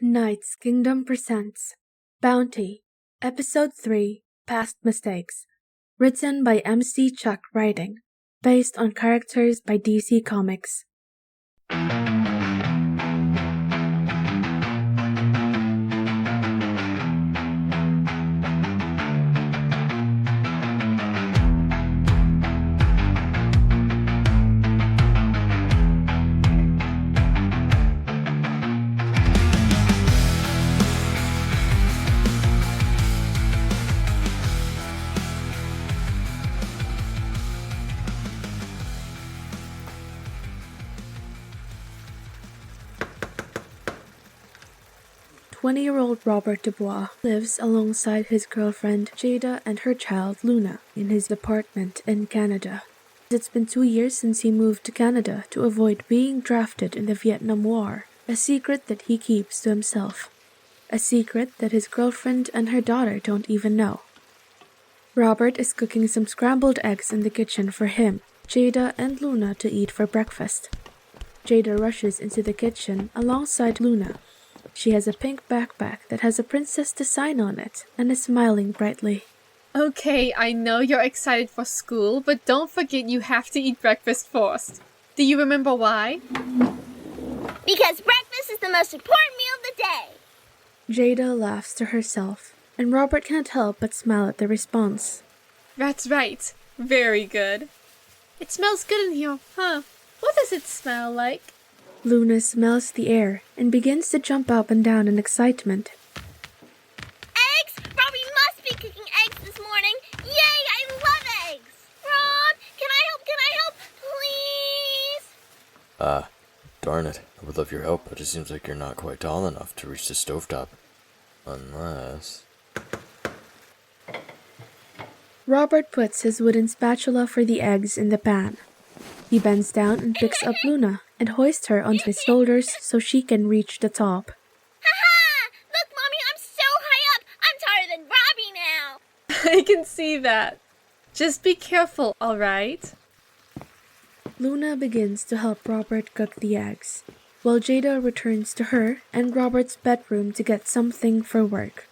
Knight's Kingdom presents Bounty, Episode 3, Past Mistakes, written by MCChuckWriting, based on characters by DC Comics. 20-year-old Robert Dubois lives alongside his girlfriend Jada and her child Luna in his apartment in Canada. It's been 2 years since he moved to Canada to avoid being drafted in the Vietnam War, a secret that he keeps to himself. A secret that his girlfriend and her daughter don't even know. Robert is cooking some scrambled eggs in the kitchen for him, Jada, and Luna to eat for breakfast. Jada rushes into the kitchen alongside Luna. She has a pink backpack that has a princess design on it and is smiling brightly. Okay, I know you're excited for school, but don't forget you have to eat breakfast first. Do you remember why? Because breakfast is the most important meal of the day. Jada laughs to herself, and Robert can't help but smile at the response. That's right. Very good. It smells good in here, huh? What does it smell like? Luna smells the air and begins to jump up and down in excitement. Eggs? Robbie must be cooking eggs this morning. Yay, I love eggs. Rob, can I help, please? Darn it. I would love your help, but it seems like you're not quite tall enough to reach the stovetop. Unless... Robert puts his wooden spatula for the eggs in the pan. He bends down and picks up Luna and hoists her onto his shoulders so she can reach the top. Ha-ha! Look, Mommy, I'm so high up. I'm taller than Robbie now. I can see that. Just be careful, alright? Luna begins to help Robert cook the eggs, while Jada returns to her and Robert's bedroom to get something for work.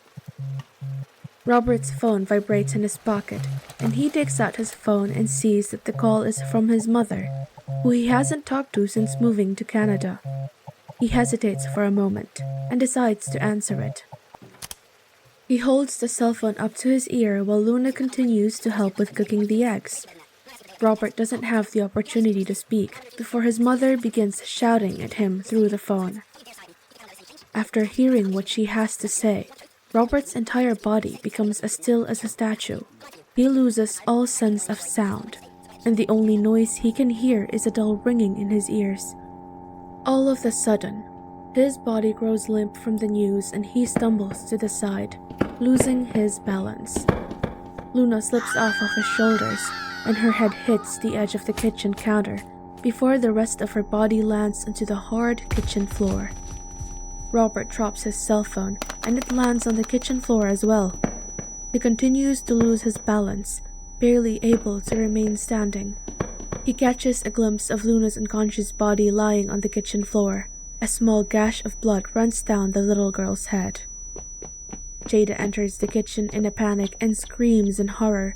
Robert's phone vibrates in his pocket, and he takes out his phone and sees that the call is from his mother, who he hasn't talked to since moving to Canada. He hesitates for a moment and decides to answer it. He holds the cell phone up to his ear while Luna continues to help with cooking the eggs. Robert doesn't have the opportunity to speak before his mother begins shouting at him through the phone. After hearing what she has to say, Robert's entire body becomes as still as a statue. He loses all sense of sound, and the only noise he can hear is a dull ringing in his ears. All of a sudden, his body grows limp from the news and he stumbles to the side, losing his balance. Luna slips off of his shoulders, and her head hits the edge of the kitchen counter before the rest of her body lands onto the hard kitchen floor. Robert drops his cell phone, and it lands on the kitchen floor as well. He continues to lose his balance, barely able to remain standing. He catches a glimpse of Luna's unconscious body lying on the kitchen floor. A small gash of blood runs down the little girl's head. Jada enters the kitchen in a panic and screams in horror.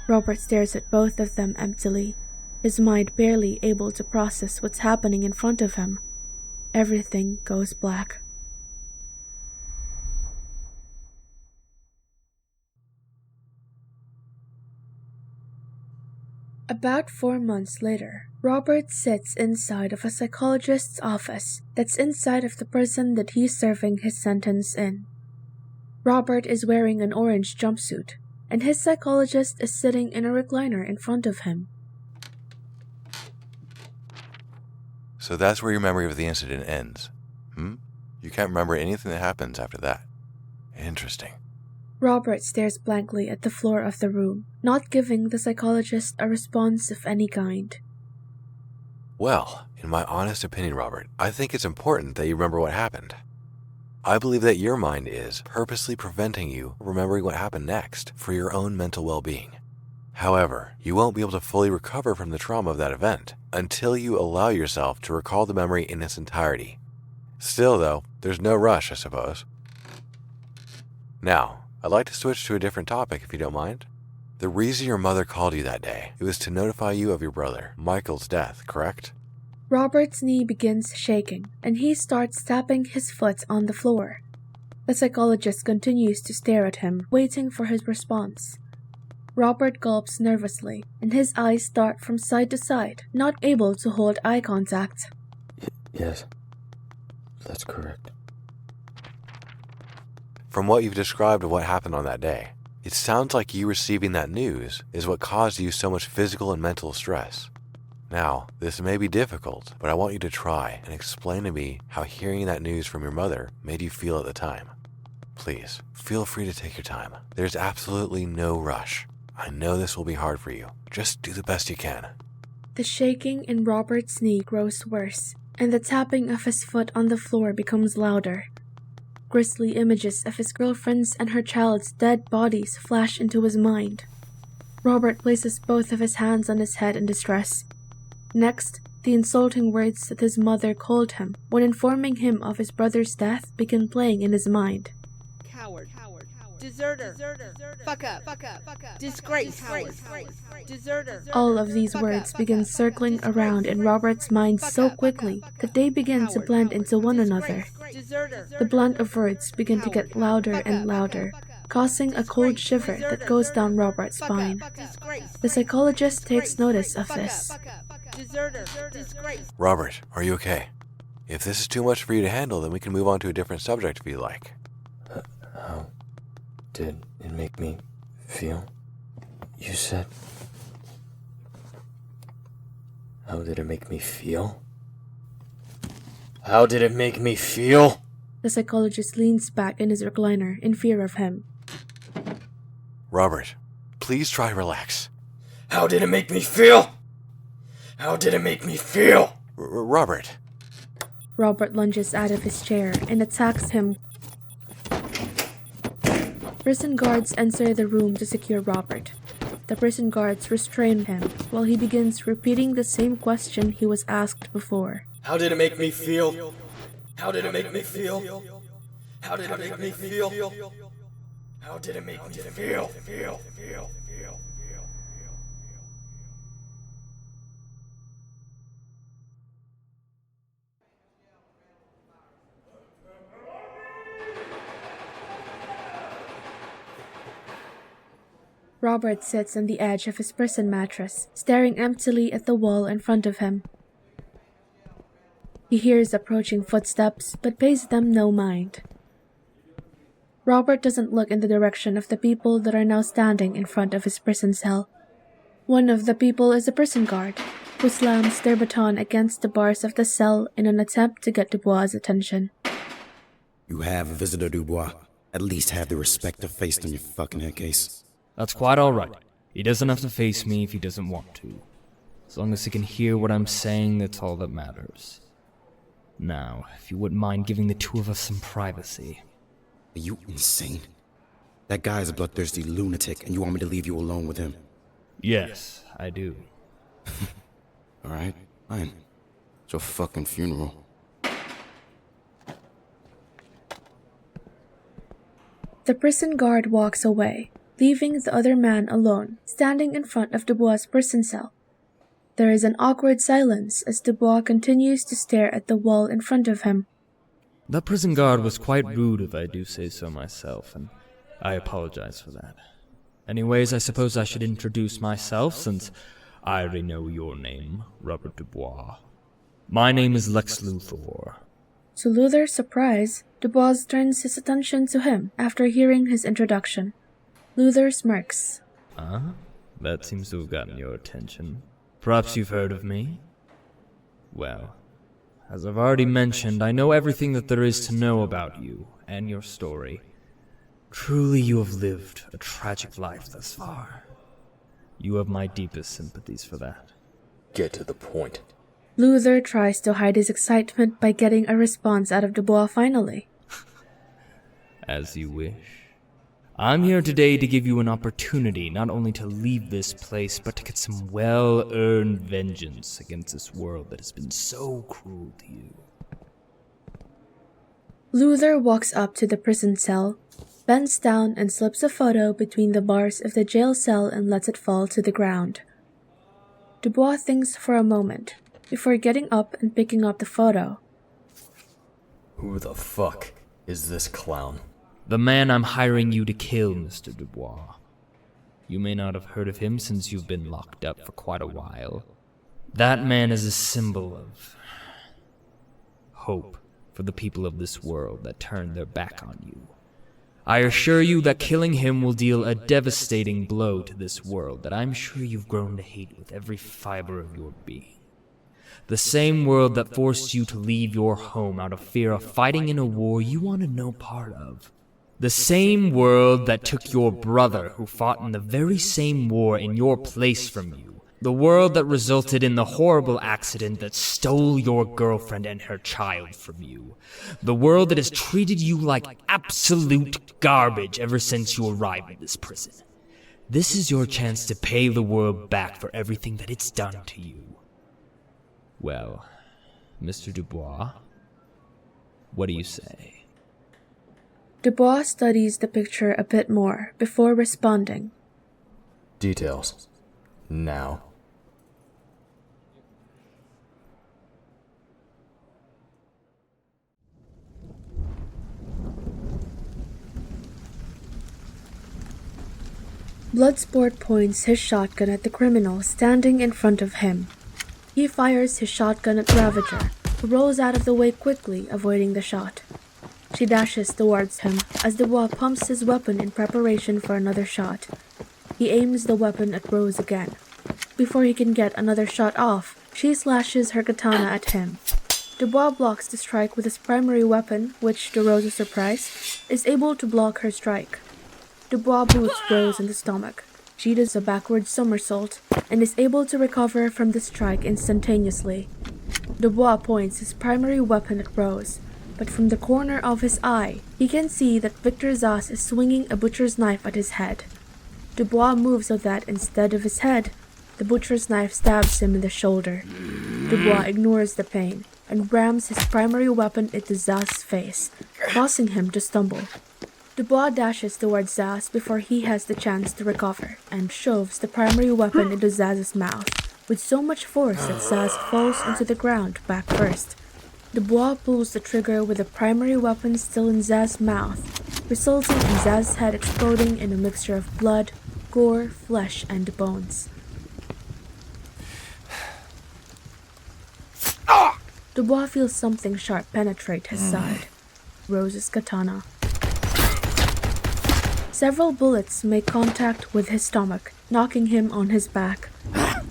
Robert stares at both of them emptily, his mind barely able to process what's happening in front of him. Everything goes black. About 4 months later, Robert sits inside of a psychologist's office that's inside of the prison that he's serving his sentence in. Robert is wearing an orange jumpsuit, and his psychologist is sitting in a recliner in front of him. So that's where your memory of the incident ends. You can't remember anything that happens after that. Interesting. Robert stares blankly at the floor of the room, not giving the psychologist a response of any kind. Well, in my honest opinion, Robert, I think it's important that you remember what happened. I believe that your mind is purposely preventing you remembering what happened next for your own mental well-being. However, you won't be able to fully recover from the trauma of that event until you allow yourself to recall the memory in its entirety. Still, though, there's no rush, I suppose. Now, I'd like to switch to a different topic if you don't mind. The reason your mother called you that day, it was to notify you of your brother, Michael's death, correct? Robert's knee begins shaking, and he starts tapping his foot on the floor. The psychologist continues to stare at him, waiting for his response. Robert gulps nervously, and his eyes dart from side to side, not able to hold eye contact. Yes, that's correct. From what you've described of what happened on that day, it sounds like you receiving that news is what caused you so much physical and mental stress. Now, this may be difficult, but I want you to try and explain to me how hearing that news from your mother made you feel at the time. Please, feel free to take your time. There's absolutely no rush. I know this will be hard for you. Just do the best you can. The shaking in Robert's knee grows worse, and the tapping of his foot on the floor becomes louder. Grisly images of his girlfriend's and her child's dead bodies flash into his mind. Robert places both of his hands on his head in distress. Next, the insulting words that his mother called him when informing him of his brother's death begin playing in his mind. Coward. Deserter. Fuck up. Disgrace. Deserter. All of these words begin circling around in Robert's mind so quickly that they begin to blend into one another. The blend of words begin to get louder and louder, causing a cold shiver that goes down Robert's spine. The psychologist takes notice of this. Robert, are you okay? If this is too much for you to handle, then we can move on to a different subject if you like. How did it make me feel? You said... How did it make me feel? How did it make me feel? The psychologist leans back in his recliner in fear of him. Robert, please try to relax. How did it make me feel? How did it make me feel? Robert. Robert lunges out of his chair and attacks him. Prison guards enter the room to secure Robert. The prison guards restrain him while he begins repeating the same question he was asked before. How did it make me feel? How did it make me feel? How did it make me feel? How did it make me feel? Robert sits on the edge of his prison mattress, staring emptily at the wall in front of him. He hears approaching footsteps, but pays them no mind. Robert doesn't look in the direction of the people that are now standing in front of his prison cell. One of the people is a prison guard, who slams their baton against the bars of the cell in an attempt to get Dubois' attention. You have a visitor, Dubois. At least have the respect of face on your fucking head case. That's quite alright. He doesn't have to face me if he doesn't want to. As long as he can hear what I'm saying, that's all that matters. Now, if you wouldn't mind giving the two of us some privacy. Are you insane? That guy is a bloodthirsty lunatic, and you want me to leave you alone with him? Yes, I do. Alright, fine. It's your fucking funeral. The prison guard walks away, leaving the other man alone, standing in front of Dubois' prison cell. There is an awkward silence as Dubois continues to stare at the wall in front of him. That prison guard was quite rude, if I do say so myself, and I apologize for that. Anyways, I suppose I should introduce myself, since I already know your name, Robert Dubois. My name is Lex Luthor. To Luther's surprise, Dubois turns his attention to him after hearing his introduction. Luther smirks. That seems to have gotten your attention. Perhaps you've heard of me? Well, as I've already mentioned, I know everything that there is to know about you and your story. Truly, you have lived a tragic life thus far. You have my deepest sympathies for that. Get to the point. Luther tries to hide his excitement by getting a response out of Dubois finally. As you wish. I'm here today to give you an opportunity not only to leave this place, but to get some well-earned vengeance against this world that has been so cruel to you. Luther walks up to the prison cell, bends down and slips a photo between the bars of the jail cell and lets it fall to the ground. Dubois thinks for a moment, before getting up and picking up the photo. Who the fuck is this clown? The man I'm hiring you to kill, Mr. Dubois. You may not have heard of him since you've been locked up for quite a while. That man is a symbol of hope for the people of this world that turned their back on you. I assure you that killing him will deal a devastating blow to this world that I'm sure you've grown to hate with every fiber of your being. The same world that forced you to leave your home out of fear of fighting in a war you wanted no part of. The same world that took your brother who fought in the very same war in your place from you. The world that resulted in the horrible accident that stole your girlfriend and her child from you. The world that has treated you like absolute garbage ever since you arrived at this prison. This is your chance to pay the world back for everything that it's done to you. Well, Mr. Dubois, what do you say? Dubois studies the picture a bit more before responding. Details. Now. Bloodsport points his shotgun at the criminal standing in front of him. He fires his shotgun at Ravager, who rolls out of the way quickly, avoiding the shot. She dashes towards him as Dubois pumps his weapon in preparation for another shot. He aims the weapon at Rose again. Before he can get another shot off, she slashes her katana at him. Dubois blocks the strike with his primary weapon, which, to Rose's surprise, is able to block her strike. Dubois boots Rose in the stomach. She does a backward somersault and is able to recover from the strike instantaneously. Dubois points his primary weapon at Rose, but from the corner of his eye, he can see that Victor Zas is swinging a butcher's knife at his head. Dubois moves so that instead of his head, the butcher's knife stabs him in the shoulder. Dubois ignores the pain and rams his primary weapon into Zas' face, causing him to stumble. Dubois dashes towards Zaz before he has the chance to recover, and shoves the primary weapon into Zaz's mouth, with so much force that Zaz falls onto the ground back first. Dubois pulls the trigger with the primary weapon still in Zaz's mouth, resulting in Zaz's head exploding in a mixture of blood, gore, flesh, and bones. Dubois feels something sharp penetrate his side. Rose's katana. Several bullets make contact with his stomach, knocking him on his back.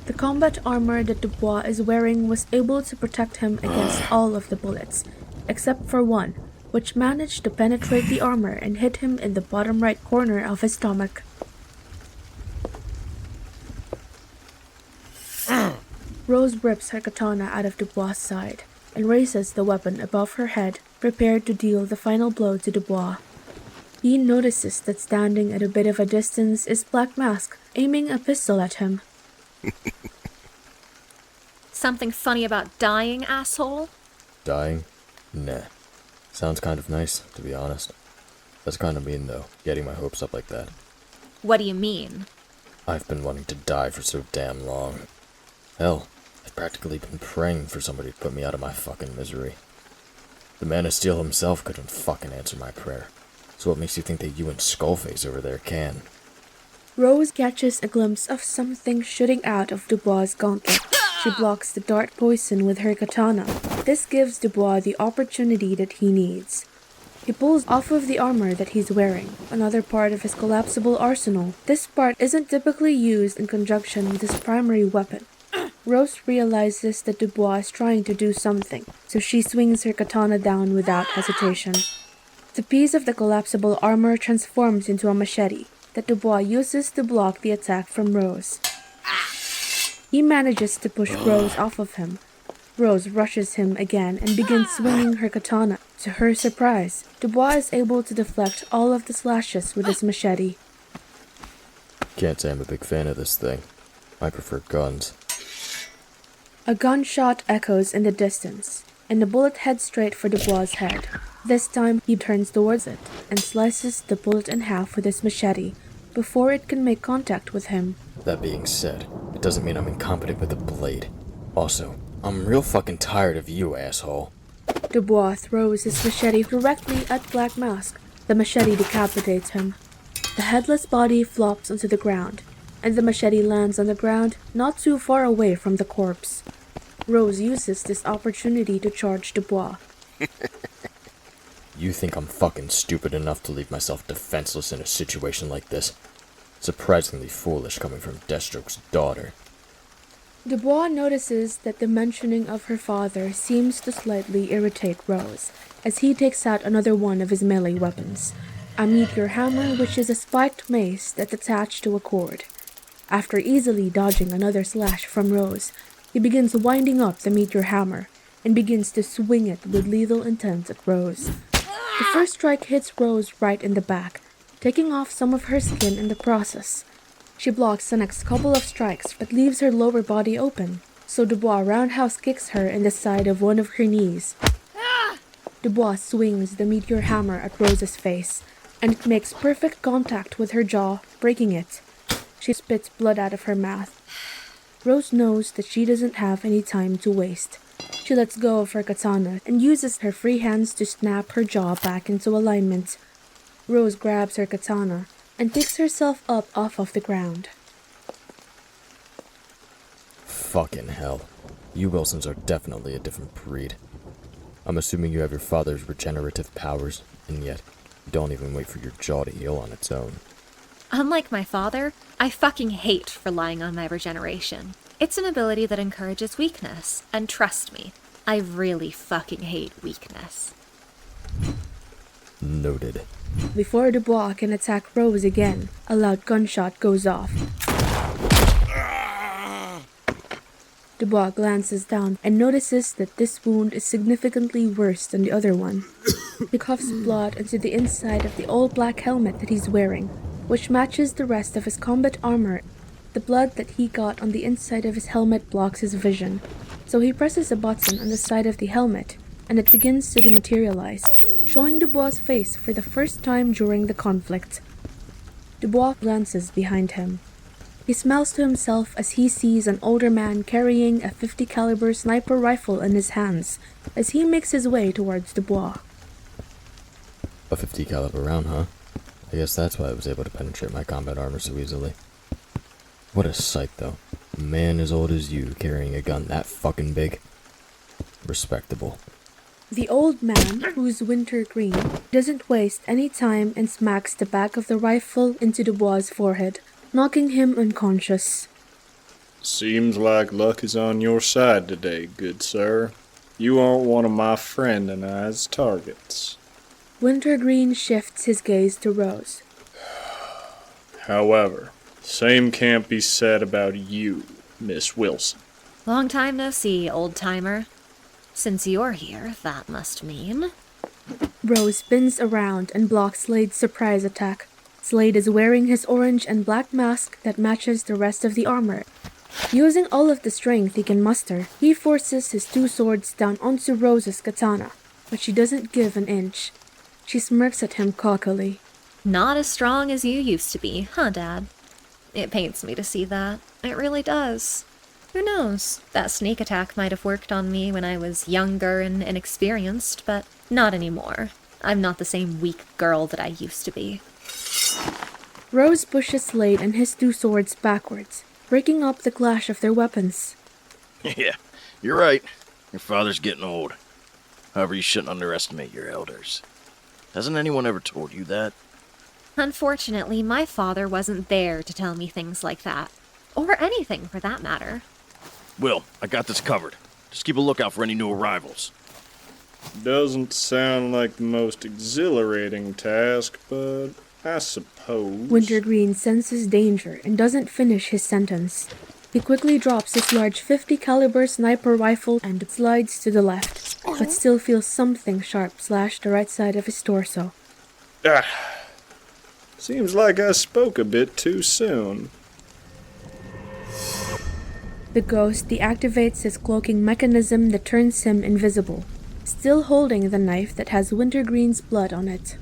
The combat armor that Dubois is wearing was able to protect him against all of the bullets, except for one, which managed to penetrate the armor and hit him in the bottom right corner of his stomach. Rose rips her katana out of Dubois' side and raises the weapon above her head, prepared to deal the final blow to Dubois. He notices that standing at a bit of a distance is Black Mask, aiming a pistol at him. Something funny about dying, asshole? Dying? Nah. Sounds kind of nice, to be honest. That's kind of mean, though, getting my hopes up like that. What do you mean? I've been wanting to die for so damn long. Hell, I've practically been praying for somebody to put me out of my fucking misery. The Man of Steel himself couldn't fucking answer my prayer. So what makes you think that you and Skullface over there can? Rose catches a glimpse of something shooting out of Dubois' gauntlet. She blocks the dart poison with her katana. This gives Dubois the opportunity that he needs. He pulls off of the armor that he's wearing, another part of his collapsible arsenal. This part isn't typically used in conjunction with his primary weapon. Rose realizes that Dubois is trying to do something, so she swings her katana down without hesitation. The piece of the collapsible armor transforms into a machete that Dubois uses to block the attack from Rose. He manages to push Rose off of him. Rose rushes him again and begins swinging her katana. To her surprise, Dubois is able to deflect all of the slashes with his machete. Can't say I'm a big fan of this thing. I prefer guns. A gunshot echoes in the distance, and the bullet heads straight for Dubois' head. This time, he turns towards it and slices the bullet in half with his machete before it can make contact with him. That being said, it doesn't mean I'm incompetent with a blade. Also, I'm real fucking tired of you, asshole. Dubois throws his machete directly at Black Mask. The machete decapitates him. The headless body flops onto the ground, and the machete lands on the ground not too far away from the corpse. Rose uses this opportunity to charge Dubois. You think I'm fucking stupid enough to leave myself defenseless in a situation like this? Surprisingly foolish coming from Deathstroke's daughter. Dubois notices that the mentioning of her father seems to slightly irritate Rose, as he takes out another one of his melee weapons, a meteor hammer, which is a spiked mace that's attached to a cord. After easily dodging another slash from Rose, he begins winding up the meteor hammer and begins to swing it with lethal intent at Rose. The first strike hits Rose right in the back, taking off some of her skin in the process. She blocks the next couple of strikes but leaves her lower body open, so Dubois roundhouse kicks her in the side of one of her knees. Dubois swings the meteor hammer at Rose's face, and it makes perfect contact with her jaw, breaking it. She spits blood out of her mouth. Rose knows that she doesn't have any time to waste. She lets go of her katana and uses her free hands to snap her jaw back into alignment. Rose grabs her katana and picks herself up off of the ground. Fucking hell. You Wilsons are definitely a different breed. I'm assuming you have your father's regenerative powers, and yet you don't even wait for your jaw to heal on its own. Unlike my father, I fucking hate relying on my regeneration. It's an ability that encourages weakness, and trust me, I really fucking hate weakness. Noted. Before Dubois can attack Rose again, a loud gunshot goes off. Dubois glances down and notices that this wound is significantly worse than the other one. He coughs blood into the inside of the all-black helmet that he's wearing, which matches the rest of his combat armor. The blood that he got on the inside of his helmet blocks his vision, so he presses a button on the side of the helmet, and it begins to dematerialize, showing Dubois' face for the first time during the conflict. Dubois glances behind him. He smiles to himself as he sees an older man carrying a .50 caliber sniper rifle in his hands as he makes his way towards Dubois. A .50 caliber round, huh? I guess that's why I was able to penetrate my combat armor so easily. What a sight, though. A man as old as you carrying a gun that fucking big. Respectable. The old man, who's winter green, doesn't waste any time and smacks the back of the rifle into Dubois' forehead, knocking him unconscious. Seems like luck is on your side today, good sir. You aren't one of my friend and I's targets. Wintergreen shifts his gaze to Rose. However, same can't be said about you, Miss Wilson. Long time no see, old-timer. Since you're here, that must mean... Rose spins around and blocks Slade's surprise attack. Slade is wearing his orange and black mask that matches the rest of the armor. Using all of the strength he can muster, he forces his two swords down onto Rose's katana, but she doesn't give an inch. She smirks at him cockily. Not as strong as you used to be, huh, Dad? It pains me to see that. It really does. Who knows? That sneak attack might have worked on me when I was younger and inexperienced, but not anymore. I'm not the same weak girl that I used to be. Rose pushes Slade and his two swords backwards, breaking up the clash of their weapons. Yeah, you're right. Your father's getting old. However, you shouldn't underestimate your elders. Hasn't anyone ever told you that? Unfortunately, my father wasn't there to tell me things like that. Or anything, for that matter. Will, I got this covered. Just keep a lookout for any new arrivals. Doesn't sound like the most exhilarating task, but I suppose... Wintergreen senses danger and doesn't finish his sentence. He quickly drops his large 50 caliber sniper rifle and slides to the left, but still feels something sharp slash the right side of his torso. Seems like I spoke a bit too soon. The ghost deactivates his cloaking mechanism that turns him invisible, still holding the knife that has Wintergreen's blood on it.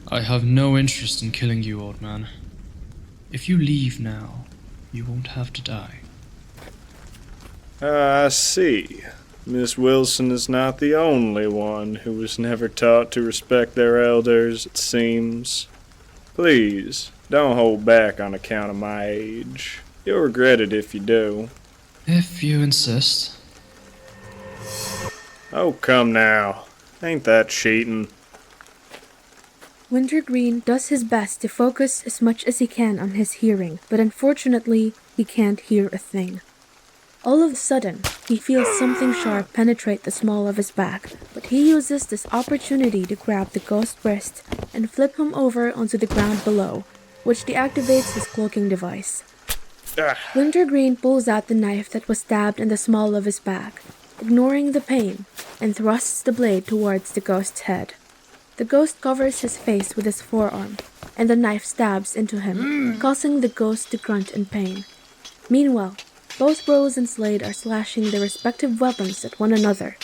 I have no interest in killing you, old man. If you leave now, you won't have to die. I see. Miss Wilson is not the only one who was never taught to respect their elders, it seems. Please, don't hold back on account of my age. You'll regret it if you do. If you insist. Oh, come now. Ain't that cheating? Wintergreen does his best to focus as much as he can on his hearing, but unfortunately, he can't hear a thing. All of a sudden, he feels something sharp penetrate the small of his back, but he uses this opportunity to grab the ghost's wrist and flip him over onto the ground below, which deactivates his cloaking device. Wintergreen pulls out the knife that was stabbed in the small of his back, ignoring the pain, and thrusts the blade towards the ghost's head. The ghost covers his face with his forearm, and the knife stabs into him, causing the ghost to grunt in pain. Meanwhile, both Rose and Slade are slashing their respective weapons at one another.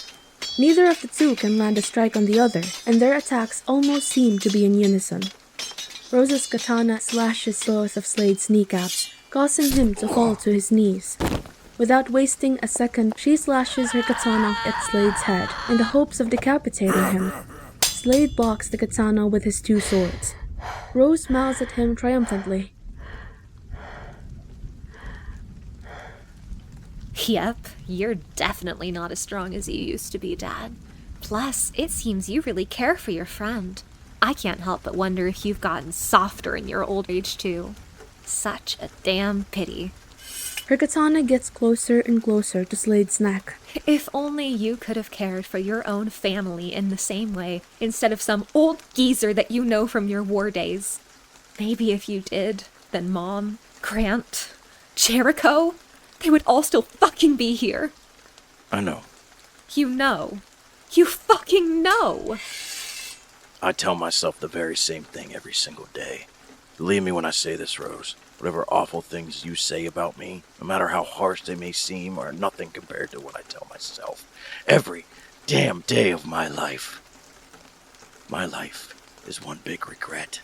Neither of the two can land a strike on the other, and their attacks almost seem to be in unison. Rose's katana slashes both of Slade's kneecaps, causing him to fall to his knees. Without wasting a second, she slashes her katana at Slade's head, in the hopes of decapitating him. Slade blocks the katana with his two swords. Rose mouths at him triumphantly. Yep, you're definitely not as strong as you used to be, Dad. Plus, it seems you really care for your friend. I can't help but wonder if you've gotten softer in your old age, too. Such a damn pity. Her katana gets closer and closer to Slade's neck. If only you could have cared for your own family in the same way, instead of some old geezer that you know from your war days. Maybe if you did, then Mom, Grant, Jericho, they would all still fucking be here. I know. You know. You fucking know! I tell myself the very same thing every single day. Believe me when I say this, Rose. Whatever awful things you say about me, no matter how harsh they may seem, are nothing compared to what I tell myself every damn day of my life. My life is one big regret.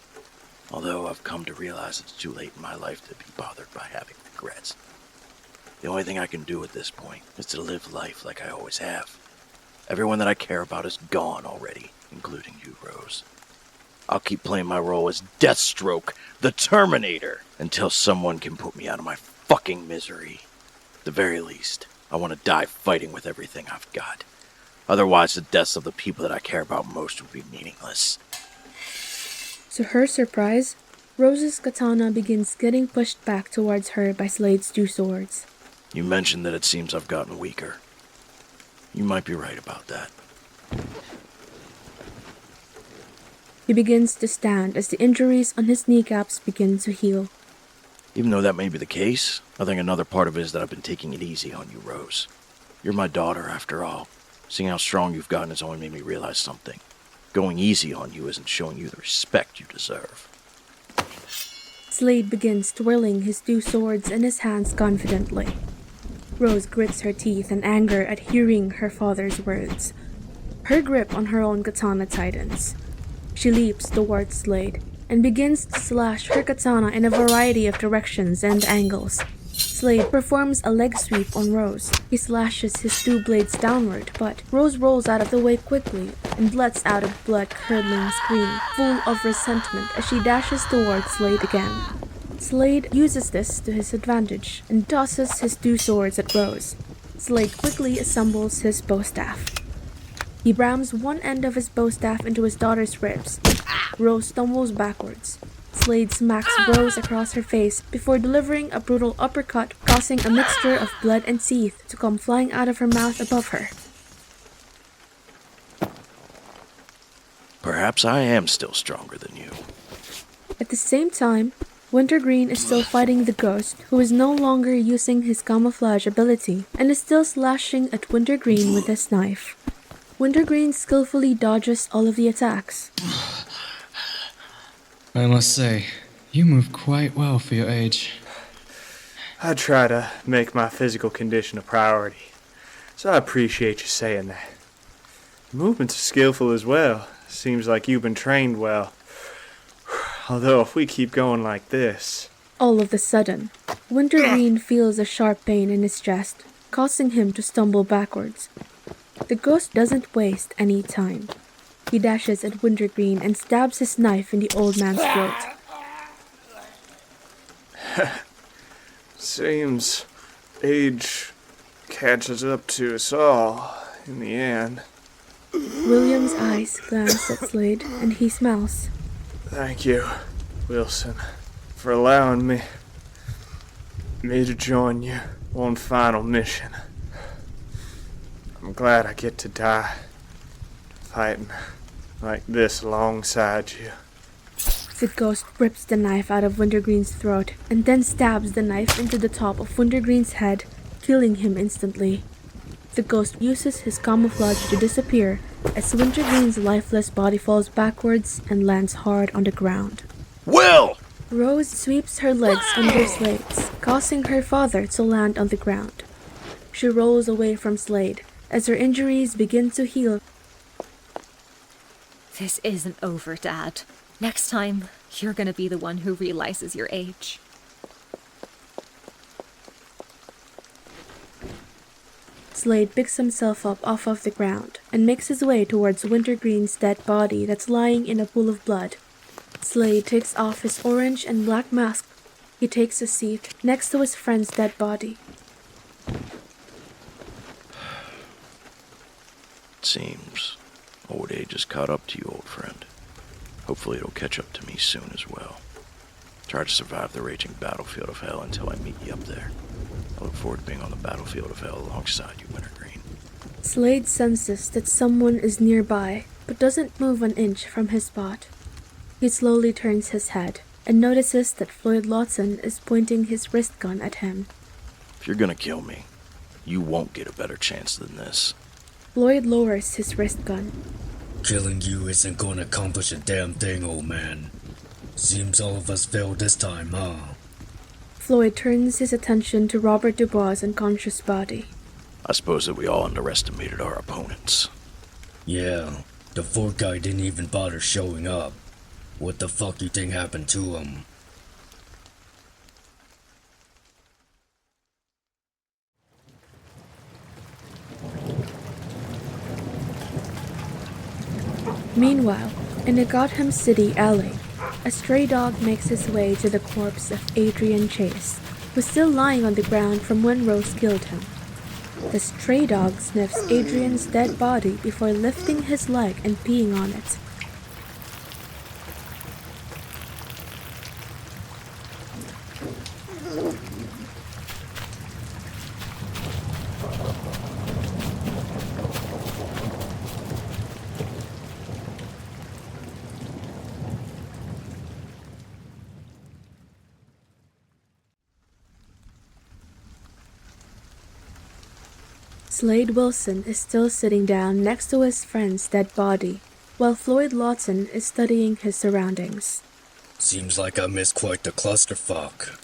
Although I've come to realize it's too late in my life to be bothered by having regrets. The only thing I can do at this point is to live life like I always have. Everyone that I care about is gone already, including you, Rose. I'll keep playing my role as Deathstroke, the Terminator, until someone can put me out of my fucking misery. At the very least, I want to die fighting with everything I've got. Otherwise, the deaths of the people that I care about most would be meaningless. To her surprise, Rose's katana begins getting pushed back towards her by Slade's two swords. You mentioned that it seems I've gotten weaker. You might be right about that. He begins to stand as the injuries on his kneecaps begin to heal. Even though that may be the case, I think another part of it is that I've been taking it easy on you, Rose. You're my daughter, after all. Seeing how strong you've gotten has only made me realize something. Going easy on you isn't showing you the respect you deserve. Slade begins twirling his two swords in his hands confidently. Rose grits her teeth in anger at hearing her father's words. Her grip on her own katana tightens. She leaps towards Slade and begins to slash her katana in a variety of directions and angles. Slade performs a leg sweep on Rose. He slashes his two blades downward, but Rose rolls out of the way quickly and lets out a blood-curdling scream, full of resentment as she dashes towards Slade again. Slade uses this to his advantage and tosses his two swords at Rose. Slade quickly assembles his bowstaff. He rams one end of his bowstaff into his daughter's ribs. Rose stumbles backwards. Slade smacks Rose across her face before delivering a brutal uppercut, causing a mixture of blood and teeth to come flying out of her mouth above her. Perhaps I am still stronger than you. At the same time, Wintergreen is still fighting the ghost, who is no longer using his camouflage ability and is still slashing at Wintergreen with his knife. Wintergreen skillfully dodges all of the attacks. I must say, you move quite well for your age. I try to make my physical condition a priority, so I appreciate you saying that. The movements are skillful as well. Seems like you've been trained well. Although if we keep going like this... All of a sudden, Wintergreen feels a sharp pain in his chest, causing him to stumble backwards. The ghost doesn't waste any time. He dashes at Wintergreen and stabs his knife in the old man's throat. Seems age catches up to us all in the end. William's eyes glance at Slade and he smiles. Thank you, Wilson, for allowing me to join you on final mission. I'm glad I get to die fighting like this alongside you. The ghost rips the knife out of Wintergreen's throat and then stabs the knife into the top of Wintergreen's head, killing him instantly. The ghost uses his camouflage to disappear as Wintergreen's lifeless body falls backwards and lands hard on the ground. Will! Rose sweeps her legs under Slade's, causing her father to land on the ground. She rolls away from Slade as her injuries begin to heal. This isn't over, Dad. Next time, you're gonna be the one who realizes your age. Slade picks himself up off of the ground and makes his way towards Wintergreen's dead body that's lying in a pool of blood. Slade takes off his orange and black mask. He takes a seat next to his friend's dead body. It seems old age has caught up to you, old friend. Hopefully it'll catch up to me soon as well. Try to survive the raging battlefield of hell until I meet you up there. I look forward to being on the battlefield of hell alongside you, Wintergreen. Slade senses that someone is nearby, but doesn't move an inch from his spot. He slowly turns his head and notices that Floyd Lawson is pointing his wrist gun at him. If you're gonna kill me, you won't get a better chance than this. Floyd lowers his wrist gun. Killing you isn't gonna accomplish a damn thing, old man. Seems all of us failed this time, huh? Floyd turns his attention to Robert Dubois' unconscious body. I suppose that we all underestimated our opponents. Yeah, the fourth guy didn't even bother showing up. What the fuck you think happened to him? Meanwhile, in a Gotham City alley, a stray dog makes his way to the corpse of Adrian Chase, who's still lying on the ground from when Rose killed him. The stray dog sniffs Adrian's dead body before lifting his leg and peeing on it. Slade Wilson is still sitting down next to his friend's dead body, while Floyd Lawson is studying his surroundings. Seems like I missed quite the clusterfuck.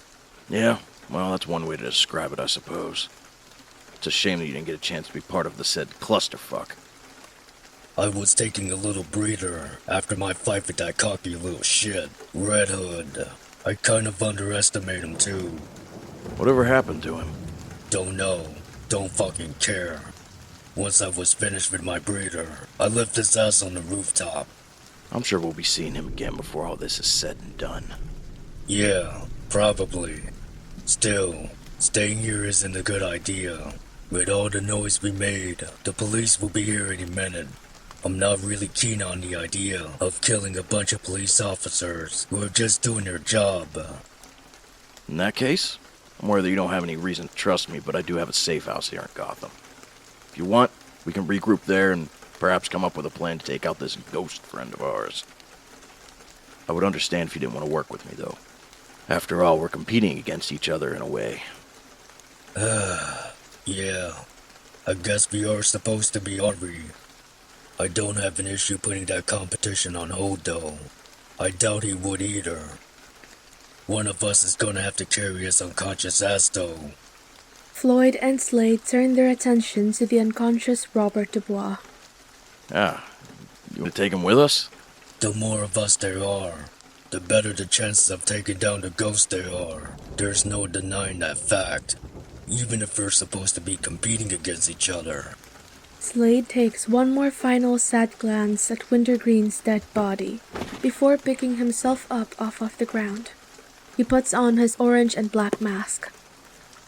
Yeah, well, that's one way to describe it, I suppose. It's a shame that you didn't get a chance to be part of the said clusterfuck. I was taking a little breather after my fight with that cocky little shit, Red Hood. I kind of underestimate him too. Whatever happened to him? Don't know. Don't fucking care. Once I was finished with my breeder, I left his ass on the rooftop. I'm sure we'll be seeing him again before all this is said and done. Yeah, probably. Still, staying here isn't a good idea. With all the noise we made, the police will be here any minute. I'm not really keen on the idea of killing a bunch of police officers who are just doing their job. In that case, I'm worried that you don't have any reason to trust me, but I do have a safe house here in Gotham. If you want, we can regroup there and perhaps come up with a plan to take out this ghost friend of ours. I would understand if you didn't want to work with me, though. After all, we're competing against each other in a way. Yeah. I guess we are supposed to be, aren't we? I don't have an issue putting that competition on hold, though. I doubt he would either. One of us is gonna have to carry his unconscious ass, though. Floyd and Slade turn their attention to the unconscious Robert Dubois. You want to take him with us? The more of us there are, the better the chances of taking down the ghost there are. There's no denying that fact, even if we're supposed to be competing against each other. Slade takes one more final sad glance at Wintergreen's dead body before picking himself up off of the ground. He puts on his orange and black mask.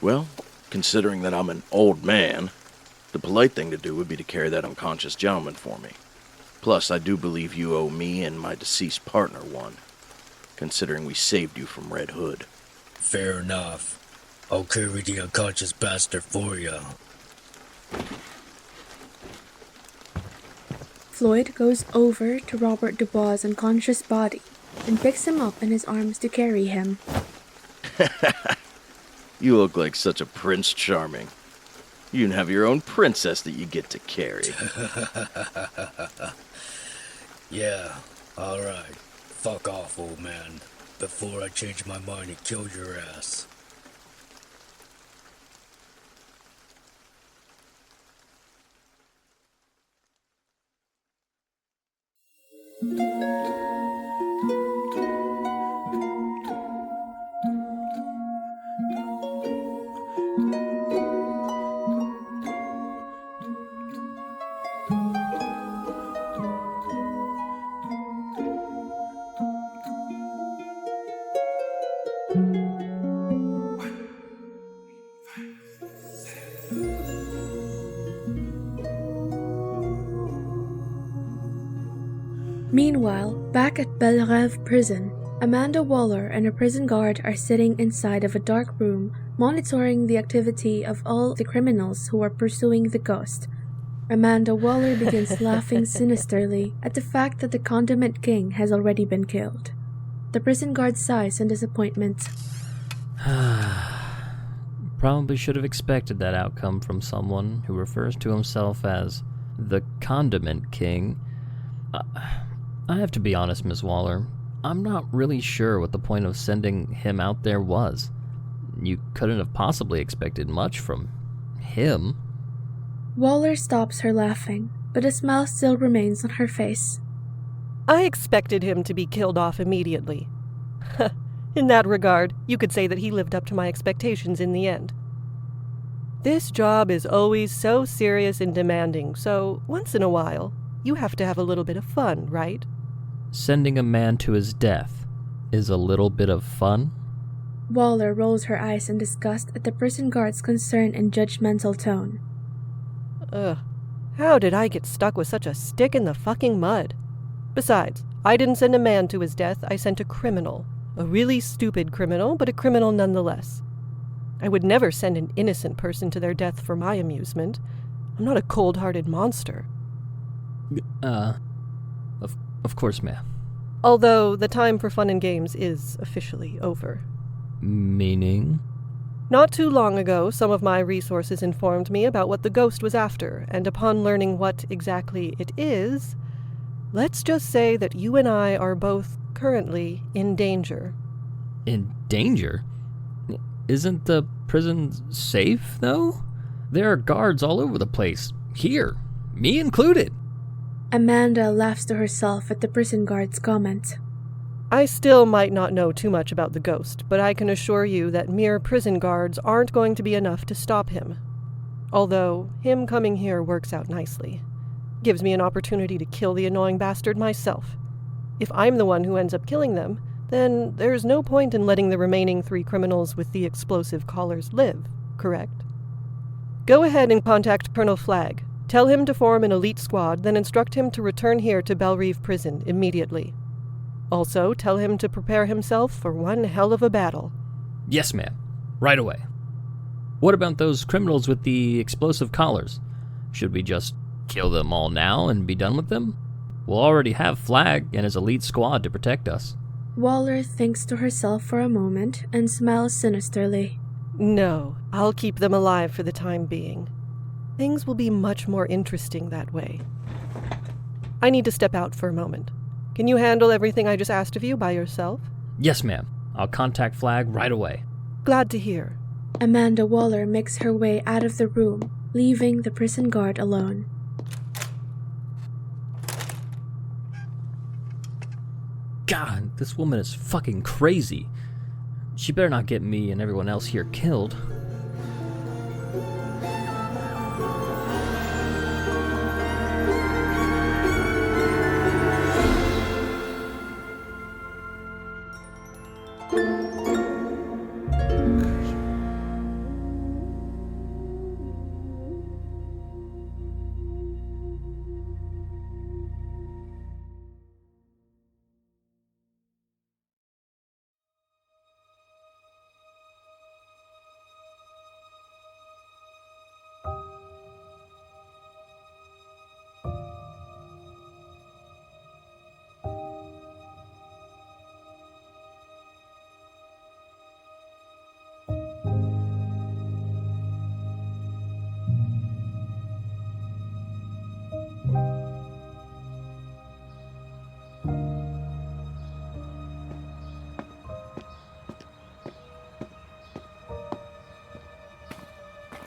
Well, considering that I'm an old man, the polite thing to do would be to carry that unconscious gentleman for me. Plus, I do believe you owe me and my deceased partner one, considering we saved you from Red Hood. Fair enough. I'll carry the unconscious bastard for you. Floyd goes over to Robert Dubois' unconscious body and picks him up in his arms to carry him. You look like such a Prince Charming. You even have your own princess that you get to carry. Yeah, alright. Fuck off, old man. Before I change my mind and kill your ass. Meanwhile, back at Belrêve prison, Amanda Waller and a prison guard are sitting inside of a dark room, monitoring the activity of all the criminals who are pursuing the ghost. Amanda Waller begins laughing sinisterly at the fact that the Condiment King has already been killed. The prison guard sighs in disappointment. Probably should have expected that outcome from someone who refers to himself as the Condiment King. I have to be honest, Miss Waller. I'm not really sure what the point of sending him out there was. You couldn't have possibly expected much from him. Waller stops her laughing, but a smile still remains on her face. I expected him to be killed off immediately. In that regard, you could say that he lived up to my expectations in the end. This job is always so serious and demanding, so once in a while, you have to have a little bit of fun, right? Sending a man to his death is a little bit of fun? Waller rolls her eyes in disgust at the prison guard's concern and judgmental tone. How did I get stuck with such a stick in the fucking mud? Besides, I didn't send a man to his death, I sent a criminal. A really stupid criminal, but a criminal nonetheless. I would never send an innocent person to their death for my amusement. I'm not a cold-hearted monster. Of course, ma'am. Although the time for fun and games is officially over. Meaning? Not too long ago, some of my resources informed me about what the ghost was after, and upon learning what exactly it is, let's just say that you and I are both currently in danger. In danger? Isn't the prison safe, though? There are guards all over the place. Here. Me included. Amanda laughs to herself at the prison guard's comment. I still might not know too much about the ghost, but I can assure you that mere prison guards aren't going to be enough to stop him. Although, him coming here works out nicely. Gives me an opportunity to kill the annoying bastard myself. If I'm the one who ends up killing them, then there's no point in letting the remaining 3 criminals with the explosive collars live, correct? Go ahead and contact Colonel Flagg. Tell him to form an elite squad, then instruct him to return here to Belrêve Prison immediately. Also, tell him to prepare himself for one hell of a battle. Yes, ma'am. Right away. What about those criminals with the explosive collars? Should we just kill them all now and be done with them? We'll already have Flagg and his elite squad to protect us. Waller thinks to herself for a moment and smiles sinisterly. No, I'll keep them alive for the time being. Things will be much more interesting that way. I need to step out for a moment. Can you handle everything I just asked of you by yourself? Yes, ma'am. I'll contact Flag right away. Glad to hear. Amanda Waller makes her way out of the room, leaving the prison guard alone. God, this woman is fucking crazy. She better not get me and everyone else here killed.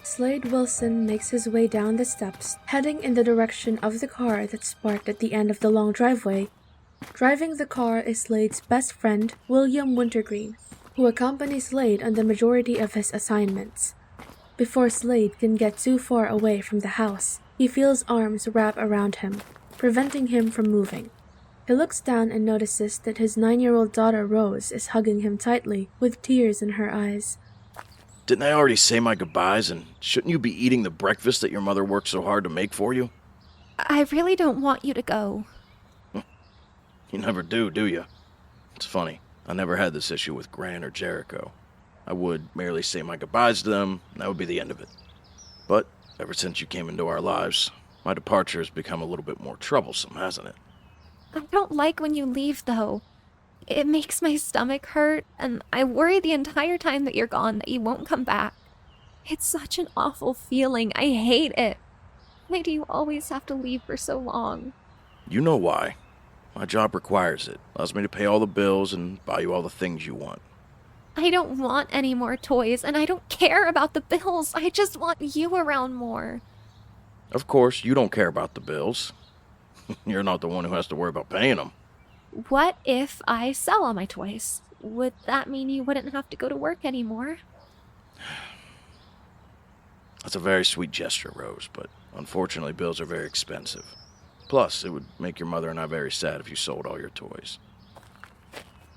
Slade Wilson makes his way down the steps, heading in the direction of the car that's parked at the end of the long driveway. Driving the car is Slade's best friend, William Wintergreen, who accompanies Slade on the majority of his assignments. Before Slade can get too far away from the house, he feels arms wrap around him, preventing him from moving. He looks down and notices that his 9-year-old daughter Rose is hugging him tightly, with tears in her eyes. Didn't I already say my goodbyes, and shouldn't you be eating the breakfast that your mother worked so hard to make for you? I really don't want you to go. You never do you? It's funny, I never had this issue with Gran or Jericho. I would merely say my goodbyes to them, and that would be the end of it. But ever since you came into our lives, my departure has become a little bit more troublesome, hasn't it? I don't like when you leave, though. It makes my stomach hurt, and I worry the entire time that you're gone that you won't come back. It's such an awful feeling. I hate it. Why do you always have to leave for so long? You know why. My job requires it. Allows me to pay all the bills and buy you all the things you want. I don't want any more toys, and I don't care about the bills. I just want you around more. Of course, you don't care about the bills. You're not the one who has to worry about paying them. What if I sell all my toys? Would that mean you wouldn't have to go to work anymore? That's a very sweet gesture, Rose, but unfortunately bills are very expensive. Plus, it would make your mother and I very sad if you sold all your toys.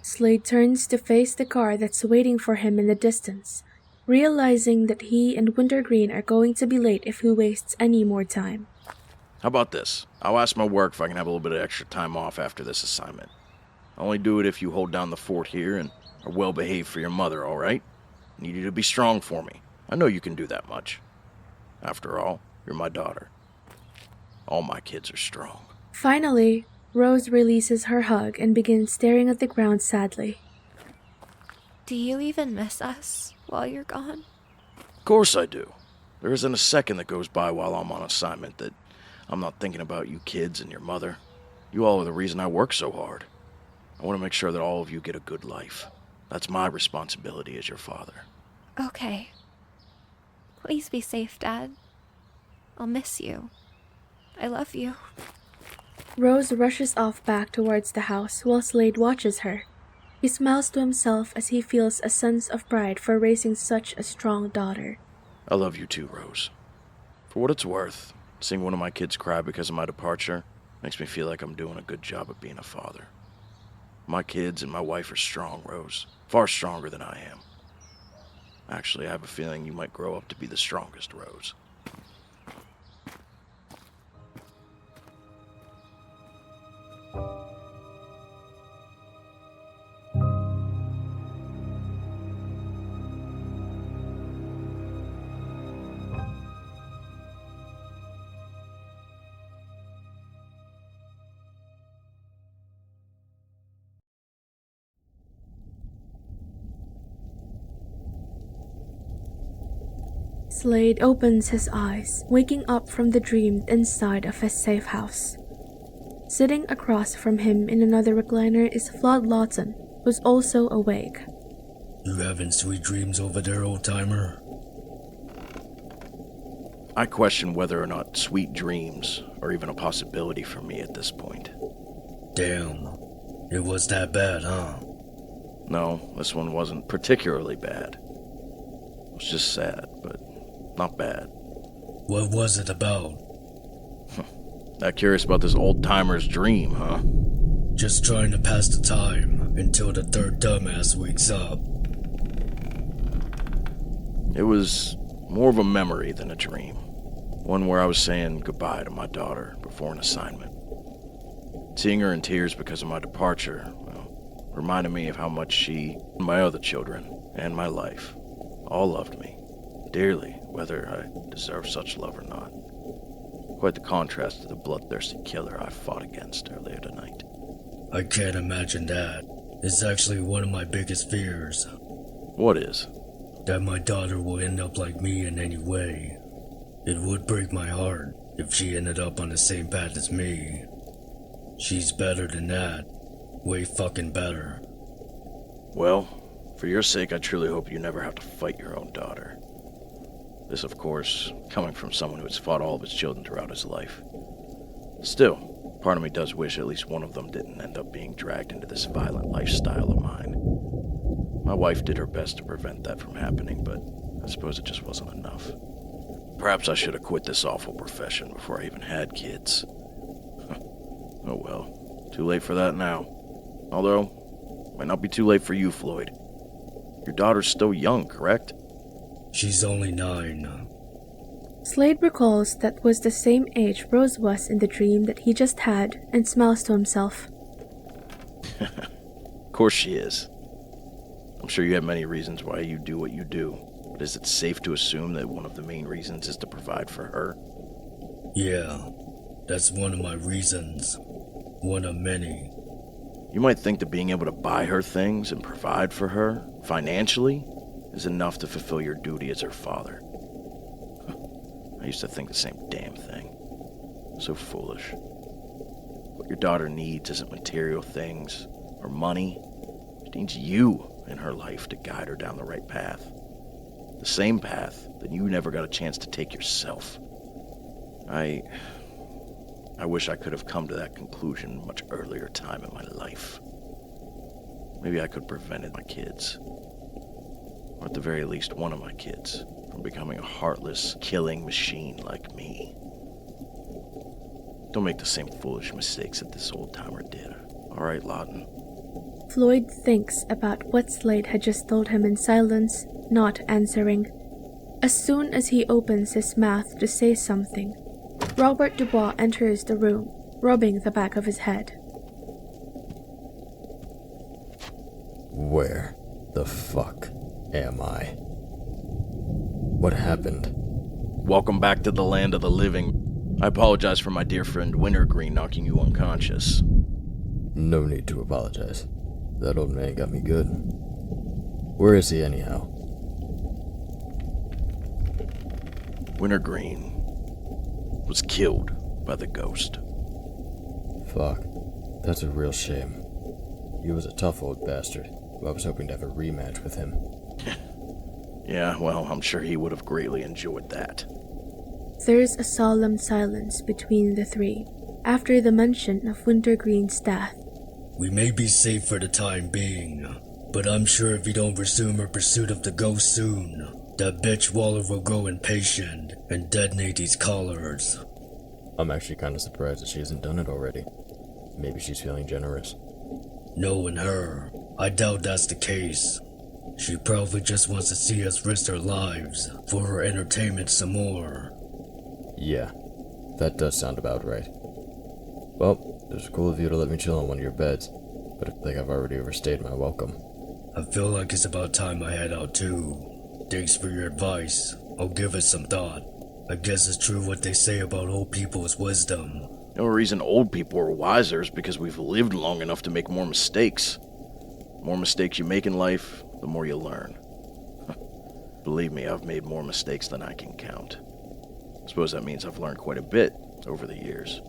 Slade turns to face the car that's waiting for him in the distance, realizing that he and Wintergreen are going to be late if he wastes any more time. How about this? I'll ask my work if I can have a little bit of extra time off after this assignment. I'll only do it if you hold down the fort here and are well behaved for your mother, all right? I need you to be strong for me. I know you can do that much. After all, you're my daughter. All my kids are strong. Finally, Rose releases her hug and begins staring at the ground sadly. Do you even miss us while you're gone? Of course I do. There isn't a second that goes by while I'm on assignment that I'm not thinking about you kids and your mother. You all are the reason I work so hard. I want to make sure that all of you get a good life. That's my responsibility as your father. Okay. Please be safe, Dad. I'll miss you. I love you. Rose rushes off back towards the house while Slade watches her. He smiles to himself as he feels a sense of pride for raising such a strong daughter. I love you too, Rose. For what it's worth, seeing one of my kids cry because of my departure makes me feel like I'm doing a good job of being a father. My kids and my wife are strong, Rose. Far stronger than I am. Actually, I have a feeling you might grow up to be the strongest, Rose. Slade opens his eyes, waking up from the dream inside of his safe house. Sitting across from him in another recliner is Flood Lawton, who's also awake. You having sweet dreams over there, old-timer? I question whether or not sweet dreams are even a possibility for me at this point. Damn. It was that bad, huh? No, this one wasn't particularly bad. It was just sad, but not bad. What was it about? Not curious about this old-timer's dream, huh? Just trying to pass the time until the third dumbass wakes up. It was more of a memory than a dream. One where I was saying goodbye to my daughter before an assignment. Seeing her in tears because of my departure, well, reminded me of how much she, and my other children, and my life, all loved me, dearly, whether I deserved such love or not. Quite the contrast to the bloodthirsty killer I fought against earlier tonight. I can't imagine that. It's actually one of my biggest fears. What is? That my daughter will end up like me in any way. It would break my heart if she ended up on the same path as me. She's better than that. Way fucking better. Well, for your sake, I truly hope you never have to fight your own daughter. This, of course, coming from someone who has fought all of his children throughout his life. Still, part of me does wish at least one of them didn't end up being dragged into this violent lifestyle of mine. My wife did her best to prevent that from happening, but I suppose it just wasn't enough. Perhaps I should have quit this awful profession before I even had kids. Oh well, too late for that now. Although, might not be too late for you, Floyd. Your daughter's still young, correct? She's only 9. Slade recalls that was the same age Rose was in the dream that he just had and smiles to himself. Of course she is. I'm sure you have many reasons why you do what you do, but is it safe to assume that one of the main reasons is to provide for her? Yeah, that's one of my reasons. One of many. You might think that being able to buy her things and provide for her, financially, is enough to fulfill your duty as her father. I used to think the same damn thing. So foolish. What your daughter needs isn't material things or money. She needs you in her life to guide her down the right path. The same path that you never got a chance to take yourself. I wish I could have come to that conclusion much earlier time in my life. Maybe I could have prevented my kids, or at the very least one of my kids, from becoming a heartless, killing machine like me. Don't make the same foolish mistakes that this old-timer did. All right, Lawton? Floyd thinks about what Slade had just told him in silence, not answering. As soon as he opens his mouth to say something, Robert Dubois enters the room, rubbing the back of his head. Where the fuck am I? What happened? Welcome back to the land of the living. I apologize for my dear friend Wintergreen knocking you unconscious. No need to apologize. That old man got me good. Where is he anyhow? Wintergreen was killed by the ghost. Fuck. That's a real shame. He was a tough old bastard. I was hoping to have a rematch with him. Yeah, well, I'm sure he would have greatly enjoyed that. There's a solemn silence between the three, after the mention of Wintergreen's death. We may be safe for the time being, but I'm sure if we don't resume our pursuit of the ghost soon, that bitch Waller will grow impatient and detonate these collars. I'm actually kind of surprised that she hasn't done it already. Maybe she's feeling generous. Knowing her, I doubt that's the case. She probably just wants to see us risk our lives for her entertainment some more. Yeah, that does sound about right. Well, it was cool of you to let me chill on one of your beds, but I think I've already overstayed my welcome. I feel like it's about time I head out too. Thanks for your advice. I'll give it some thought. I guess it's true what they say about old people's wisdom. The only reason old people are wiser is because we've lived long enough to make more mistakes. The more mistakes you make in life, the more you learn. Believe me, I've made more mistakes than I can count. I suppose that means I've learned quite a bit over the years.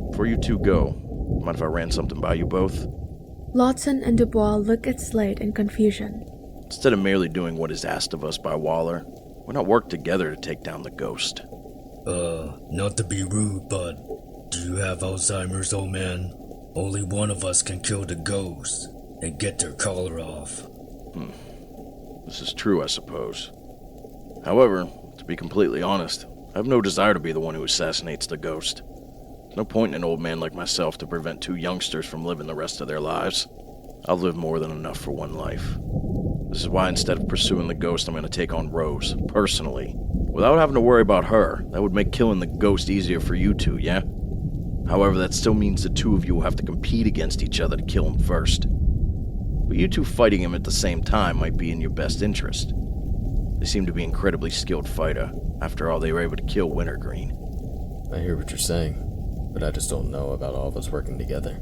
Before you two go, mind if I ran something by you both? Lawton and Dubois look at Slade in confusion. Instead of merely doing what is asked of us by Waller, why not work together to take down the ghost? Not to be rude, but do you have Alzheimer's, old man? Only one of us can kill the ghost and get their collar off. This is true, I suppose. However, to be completely honest, I have no desire to be the one who assassinates the ghost. There's no point in an old man like myself to prevent two youngsters from living the rest of their lives. I've lived more than enough for one life. This is why instead of pursuing the ghost, I'm going to take on Rose, personally. Without having to worry about her, that would make killing the ghost easier for you two, yeah? However, that still means the two of you will have to compete against each other to kill him first. But you two fighting him at the same time might be in your best interest. They seem to be incredibly skilled fighter. After all, they were able to kill Wintergreen. I hear what you're saying, but I just don't know about all of us working together.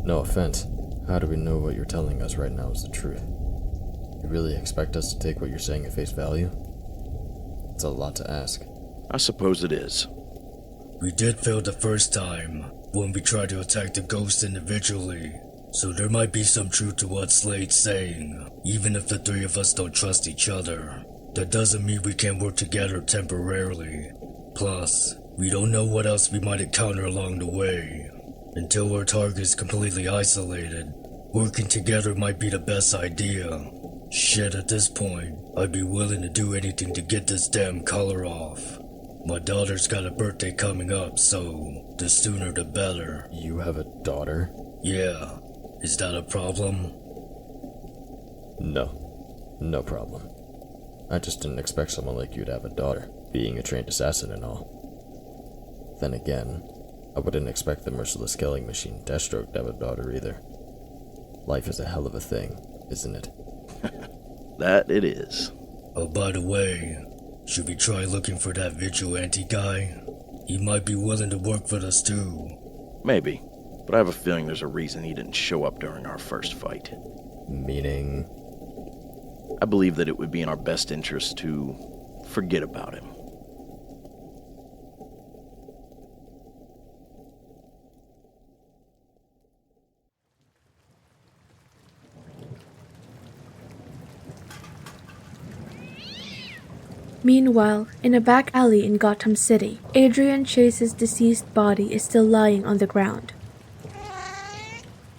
No offense, how do we know what you're telling us right now is the truth? You really expect us to take what you're saying at face value? It's a lot to ask. I suppose it is. We did fail the first time, when we tried to attack the ghost individually. So there might be some truth to what Slade's saying, even if the three of us don't trust each other. That doesn't mean we can't work together temporarily. Plus, we don't know what else we might encounter along the way. Until our target is completely isolated, working together might be the best idea. Shit, at this point, I'd be willing to do anything to get this damn collar off. My daughter's got a birthday coming up, so the sooner the better. You have a daughter? Yeah. Is that a problem? No problem. I just didn't expect someone like you to have a daughter, being a trained assassin and all. Then again, I wouldn't expect the merciless killing machine Deathstroke to have a daughter either. Life is a hell of a thing, isn't it? That it is. Oh, by the way, should we try looking for that Vigilante guy? He might be willing to work for us too. Maybe, but I have a feeling there's a reason he didn't show up during our first fight. Meaning? I believe that it would be in our best interest to forget about him. Meanwhile, in a back alley in Gotham City, Adrian Chase's deceased body is still lying on the ground.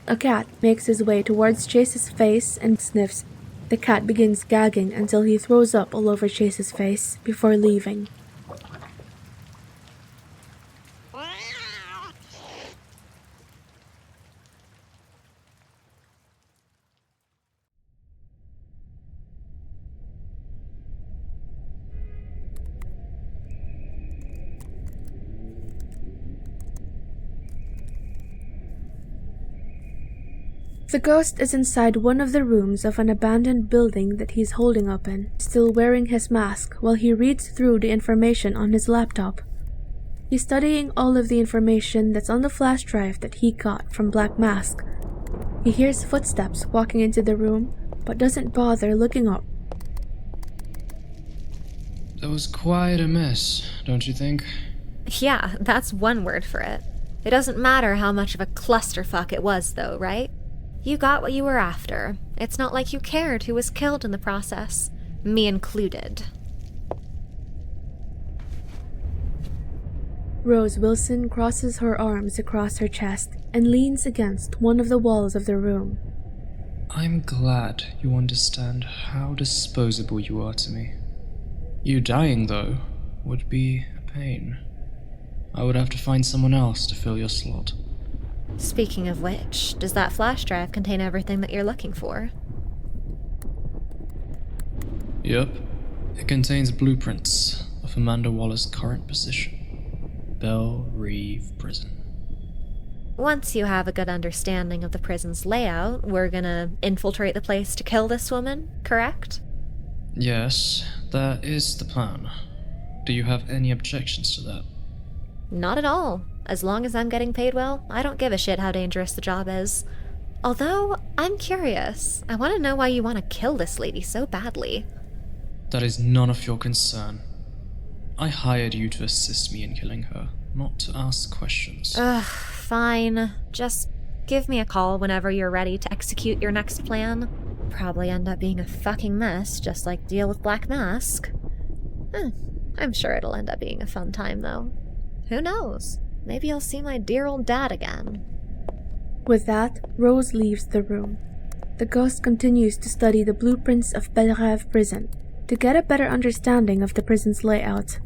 A cat makes his way towards Chase's face and sniffs. The cat begins gagging until he throws up all over Chase's face before leaving. The ghost is inside one of the rooms of an abandoned building that he's holding up in, still wearing his mask while he reads through the information on his laptop. He's studying all of the information that's on the flash drive that he got from Black Mask. He hears footsteps walking into the room, but doesn't bother looking up. That was quite a mess, don't you think? Yeah, that's one word for it. It doesn't matter how much of a clusterfuck it was, though, right? You got what you were after. It's not like you cared who was killed in the process. Me included. Rose Wilson crosses her arms across her chest and leans against one of the walls of the room. I'm glad you understand how disposable you are to me. You dying, though, would be a pain. I would have to find someone else to fill your slot. Speaking of which, does that flash drive contain everything that you're looking for? Yep. It contains blueprints of Amanda Waller's current position. Belle Reeve Prison. Once you have a good understanding of the prison's layout, we're gonna infiltrate the place to kill this woman, correct? Yes, that is the plan. Do you have any objections to that? Not at all. As long as I'm getting paid well, I don't give a shit how dangerous the job is. Although, I'm curious. I want to know why you want to kill this lady so badly. That is none of your concern. I hired you to assist me in killing her, not to ask questions. Fine. Just give me a call whenever you're ready to execute your next plan. Probably end up being a fucking mess, just like Deal with Black Mask. I'm sure it'll end up being a fun time, though. Who knows? Maybe I'll see my dear old dad again. With that, Rose leaves the room. The ghost continues to study the blueprints of Belrêve prison to get a better understanding of the prison's layout.